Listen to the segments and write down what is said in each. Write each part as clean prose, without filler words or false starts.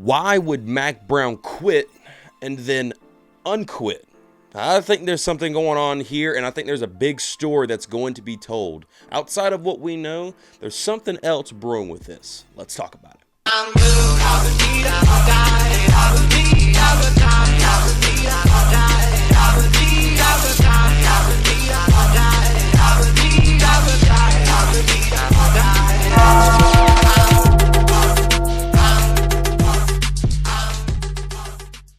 Why would Mack Brown quit and then unquit? I think there's something going on here, and I think there's a big story that's going to be told. Outside of what we know, there's something else brewing with this. Let's talk about it.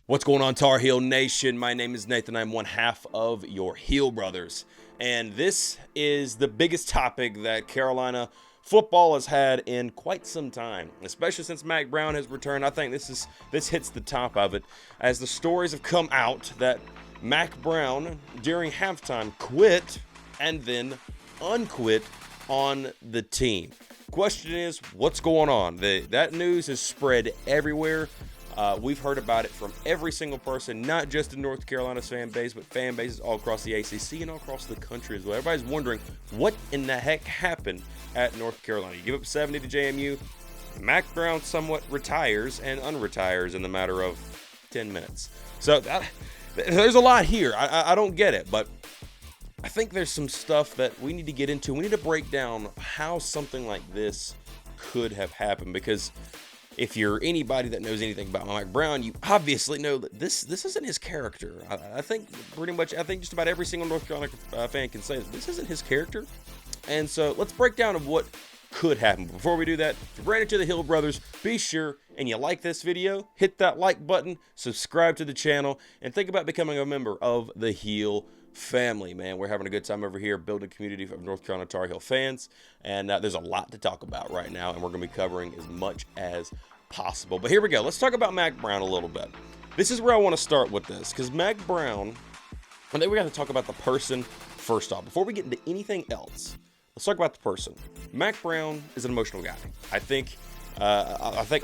What's going on, Tar Heel Nation? My name is Nathan. I'm one half of your Heel Brothers. And this is the biggest topic that Carolina football has had in quite some time, especially since Mack Brown has returned. I think this hits the top of it, as the stories have come out that Mack Brown, during halftime, quit and then unquit on the team. Question is, what's going on? That news has spread everywhere. We've heard about it from every single person, not just in North Carolina's fan base, but fan bases all across the ACC and all across the country as well. Everybody's wondering what in the heck happened at North Carolina. You give up 70 to JMU, Mack Brown somewhat retires and unretires in the matter of 10 minutes. So there's a lot here. I don't get it, but I think there's some stuff that we need to get into. We need to break down how something like this could have happened, because if you're anybody that knows anything about Mack Brown, you obviously know that this isn't his character. I think just about every single North Carolina fan can say this isn't his character. And so let's break down of what could happen. Before we do that, if you're brand new to the Heel Brothers, be sure and you like this video, hit that like button, subscribe to the channel, and think about becoming a member of the Heel family. Man, we're having a good time over here building a community of North Carolina Tar Heel fans, and there's a lot to talk about right now, and we're going to be covering as much as possible. But here we go. Let's talk about Mack Brown a little bit. This is where I want to start with this, because Mack Brown, I think we got to talk about the person first off. Before we get into anything else, let's talk about the person. Mack Brown is an emotional guy. I think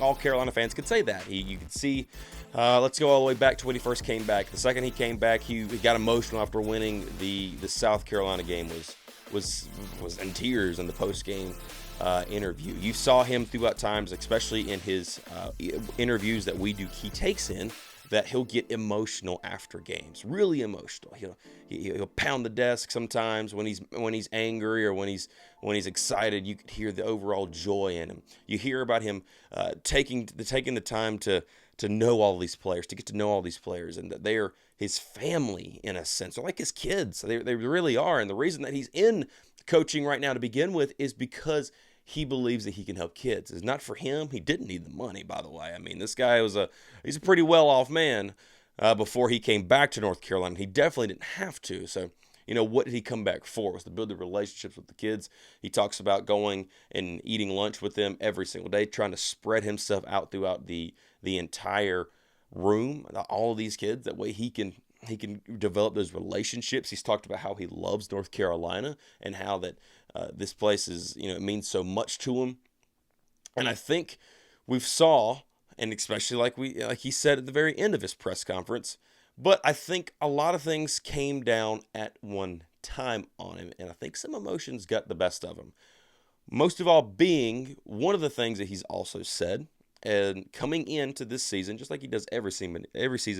all Carolina fans could say that. You could see, let's go all the way back to when he first came back. The second he came back, he got emotional after winning the South Carolina game. Was in tears in the post-game interview. You saw him throughout times, especially in his interviews that we do key takes in, that he'll get emotional after games, really emotional. He'll pound the desk sometimes when he's angry or when he's excited. You could hear the overall joy in him. You hear about him taking the time to know all these players, to get to know all these players, and that they're his family in a sense. They're like his kids. They really are. And the reason that he's in coaching right now to begin with is because he believes that he can help kids. It's not for him. He didn't need the money, by the way. I mean, this guy he's a pretty well-off man before he came back to North Carolina. He definitely didn't have to. So, what did he come back for? Was to build the relationships with the kids. He talks about going and eating lunch with them every single day, trying to spread himself out throughout the entire room, all of these kids. That way he can develop those relationships. He's talked about how he loves North Carolina and how that this place is, it means so much to him. And I think we've saw, and especially like he said at the very end of his press conference, but I think a lot of things came down at one time on him, and I think some emotions got the best of him. Most of all being one of the things that he's also said, and coming into this season, just like he does every season,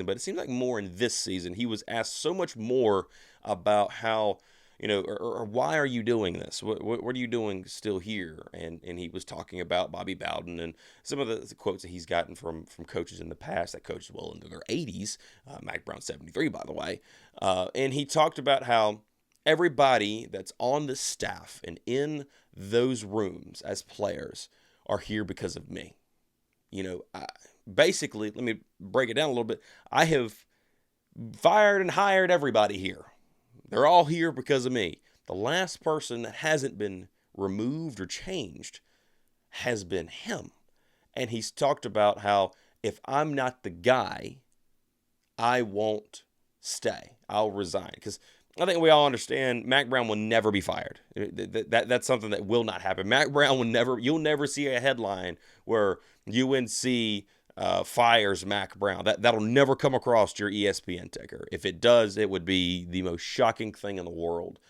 but it seems like more in this season, he was asked so much more about how, or why are you doing this? What are you doing still here? And he was talking about Bobby Bowden and some of the quotes that he's gotten from coaches in the past that coached well into their 80s. Mack Brown 73, by the way. And he talked about how everybody that's on the staff and in those rooms as players are here because of me. Basically, let me break it down a little bit. I have fired and hired everybody here. They're all here because of me. The last person that hasn't been removed or changed has been him. And he's talked about how if I'm not the guy, I won't stay. I'll resign. Because I think we all understand Mack Brown will never be fired. That's something that will not happen. Mack Brown you'll never see a headline where UNC fires Mack Brown. That'll never come across your ESPN ticker. If it does, it would be the most shocking thing in the world.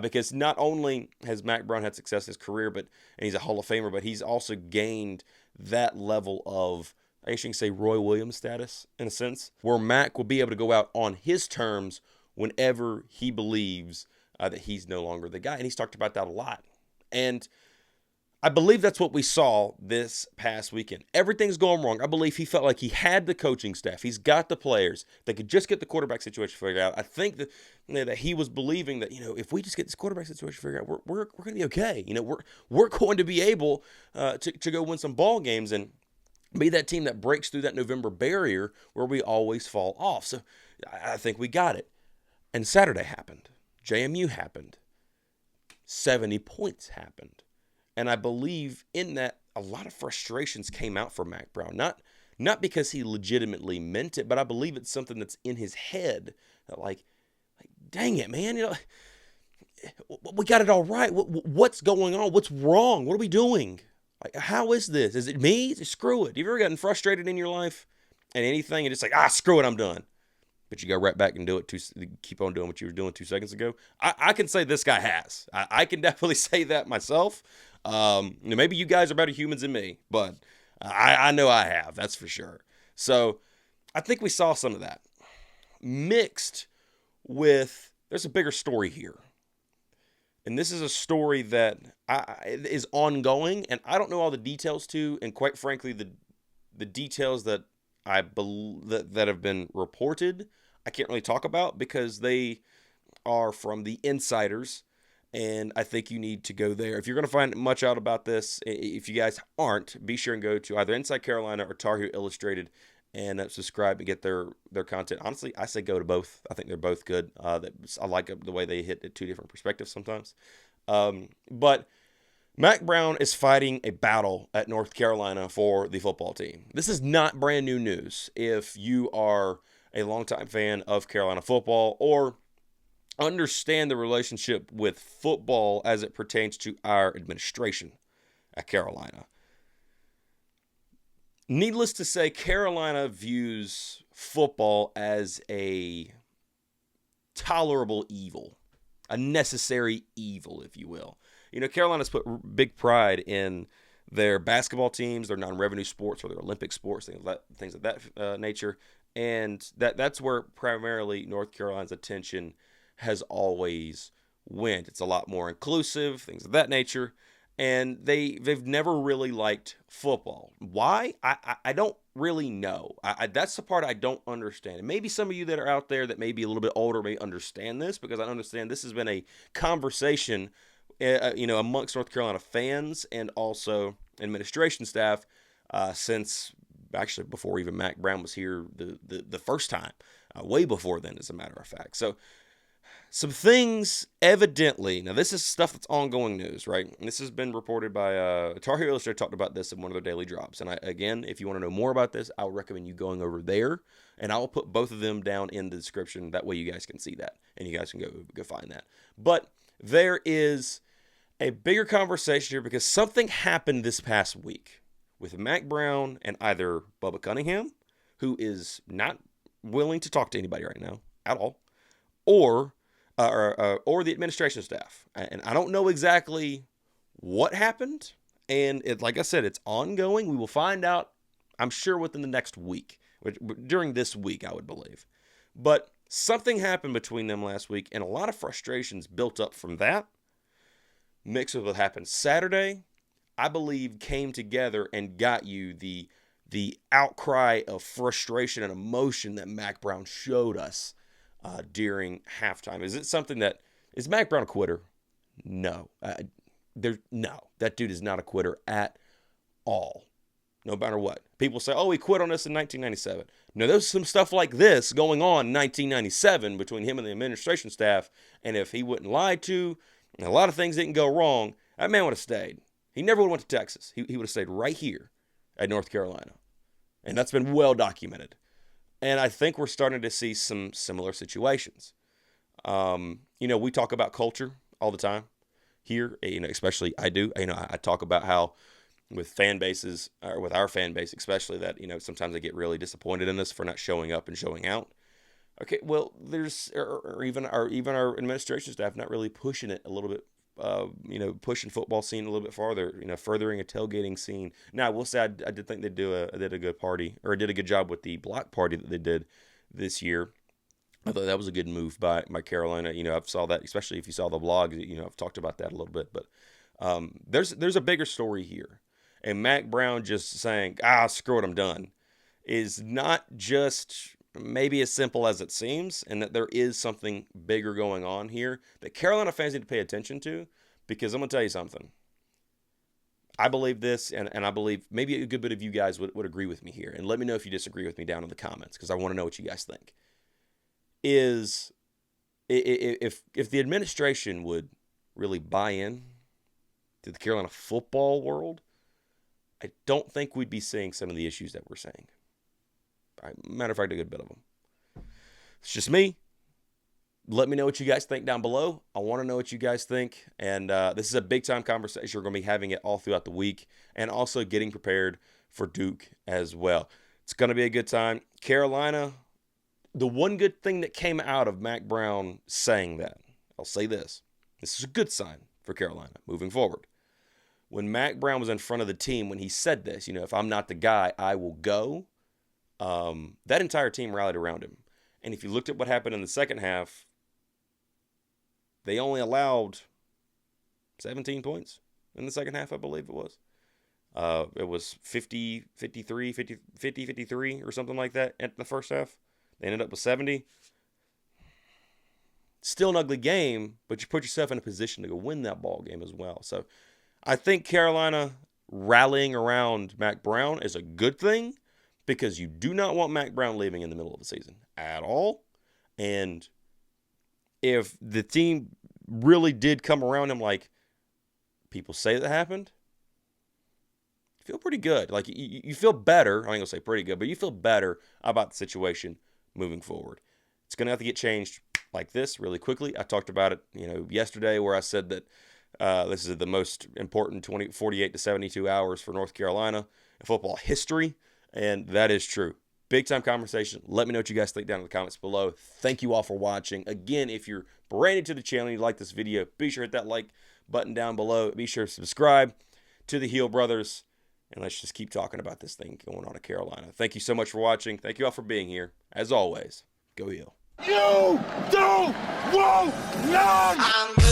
Because not only has Mack Brown had success in his career, and he's a Hall of Famer, but he's also gained that level of I guess you can say Roy Williams status in a sense, where Mack will be able to go out on his terms whenever he believes that he's no longer the guy. And he's talked about that a lot. And I believe that's what we saw this past weekend. Everything's going wrong. I believe he felt like he had the coaching staff. He's got the players. They could just get the quarterback situation figured out. I think that he was believing that, if we just get this quarterback situation figured out, we're going to be okay. We're going to be able to go win some ball games and be that team that breaks through that November barrier where we always fall off. So I think we got it. And Saturday happened. JMU happened. 70 points happened. And I believe in that a lot of frustrations came out for Mack Brown. Not because he legitimately meant it, but I believe it's something that's in his head. That like dang it, man. We got it all right. What's going on? What's wrong? What are we doing? How is this? Is it me? Screw it. Have you ever gotten frustrated in your life and anything and just like, screw it, I'm done. But you go right back and do it. Keep on doing what you were doing 2 seconds ago. I can say this guy has. I can definitely say that myself. Maybe you guys are better humans than me, but I know I have. That's for sure. So I think we saw some of that mixed with there's a bigger story here. And this is a story that is ongoing, and I don't know all the details to, and quite frankly, the details that I believe that have been reported, I can't really talk about because they are from the insiders, and I think you need to go there. If you're going to find much out about this, if you guys aren't, be sure and go to either Inside Carolina or Tar Heel Illustrated and subscribe and get their content. Honestly, I say go to both. I think they're both good. I like the way they hit at two different perspectives sometimes. But Mack Brown is fighting a battle at North Carolina for the football team. This is not brand new news. If you are a longtime fan of Carolina football or understand the relationship with football as it pertains to our administration at Carolina. Needless to say, Carolina views football as a tolerable evil, a necessary evil, if you will. Carolina's put big pride in their basketball teams, their non-revenue sports, or their Olympic sports, things of that nature. And that's where primarily North Carolina's attention has always went. It's a lot more inclusive, things of that nature. And they've never really liked football. Why? I don't really know. That's the part I don't understand. And maybe some of you that are out there that may be a little bit older may understand this, because I understand this has been a conversation amongst North Carolina fans and also administration staff since actually before even Mack Brown was here the first time, way before then, as a matter of fact. So some things evidently, now this is stuff that's ongoing news, right? And this has been reported by Tar Heel Illustrated, talked about this in one of their daily drops. And again, if you want to know more about this, I would recommend you going over there, and I will put both of them down in the description. That way you guys can see that, and you guys can go find that. But there is a bigger conversation here because something happened this past week with Mack Brown and either Bubba Cunningham, who is not willing to talk to anybody right now at all, or the administration staff. And I don't know exactly what happened. And like I said, it's ongoing. We will find out, I'm sure, within the next week, during this week, I would believe. But something happened between them last week, and a lot of frustrations built up from that, mixed with what happened Saturday, I believe came together and got you the outcry of frustration and emotion that Mack Brown showed us during halftime. Is Mack Brown a quitter? No. That dude is not a quitter at all. No matter what. People say, he quit on us in 1997. No, there's some stuff like this going on in 1997 between him and the administration staff, and if he wouldn't lie to, and a lot of things didn't go wrong, that man would have stayed. He never would have went to Texas. He would have stayed right here at North Carolina. And that's been well documented. And I think we're starting to see some similar situations. We talk about culture all the time here, especially I do. I talk about how with fan bases, or with our fan base especially, that, sometimes they get really disappointed in us for not showing up and showing out. Okay, well, there's, or even our administration staff not really pushing it a little bit pushing football scene a little bit farther, furthering a tailgating scene. Now, I will say I did think they did a good party, or did a good job with the block party that they did this year. I thought that was a good move by Carolina. I've saw that, especially if you saw the vlog. I've talked about that a little bit, but there's a bigger story here. And Mack Brown just saying, screw it, I'm done, is not just maybe as simple as it seems, and that there is something bigger going on here that Carolina fans need to pay attention to, because I'm going to tell you something. I believe this, and I believe maybe a good bit of you guys would agree with me here. And let me know if you disagree with me down in the comments, because I want to know what you guys think. Is if the administration would really buy in to the Carolina football world, I don't think we'd be seeing some of the issues that we're seeing. Matter of fact, a good bit of them. It's just me. Let me know what you guys think down below. I want to know what you guys think. And this is a big-time conversation. We're going to be having it all throughout the week, and also getting prepared for Duke as well. It's going to be a good time. Carolina, the one good thing that came out of Mack Brown saying that, I'll say this. This is a good sign for Carolina moving forward. When Mack Brown was in front of the team, when he said this, if I'm not the guy, I will go, that entire team rallied around him. And if you looked at what happened in the second half, they only allowed 17 points in the second half, I believe it was. It was 53 or something like that at the first half. They ended up with 70. Still an ugly game, but you put yourself in a position to go win that ball game as well. So I think Carolina rallying around Mack Brown is a good thing, because you do not want Mack Brown leaving in the middle of the season at all. And if the team really did come around him like people say that happened, you feel pretty good. Like, you feel better. I ain't going to say pretty good, but you feel better about the situation moving forward. It's going to have to get changed like this really quickly. I talked about it, yesterday, where I said that this is the most important 48 to 72 hours for North Carolina in football history, and that is true. Big time conversation. Let me know what you guys think down in the comments below. Thank you all for watching. Again, if you're brand new to the channel and you like this video, be sure to hit that like button down below. Be sure to subscribe to the Heel Brothers, and let's just keep talking about this thing going on in Carolina. Thank you so much for watching. Thank you all for being here. As always, go Heel. You don't want none!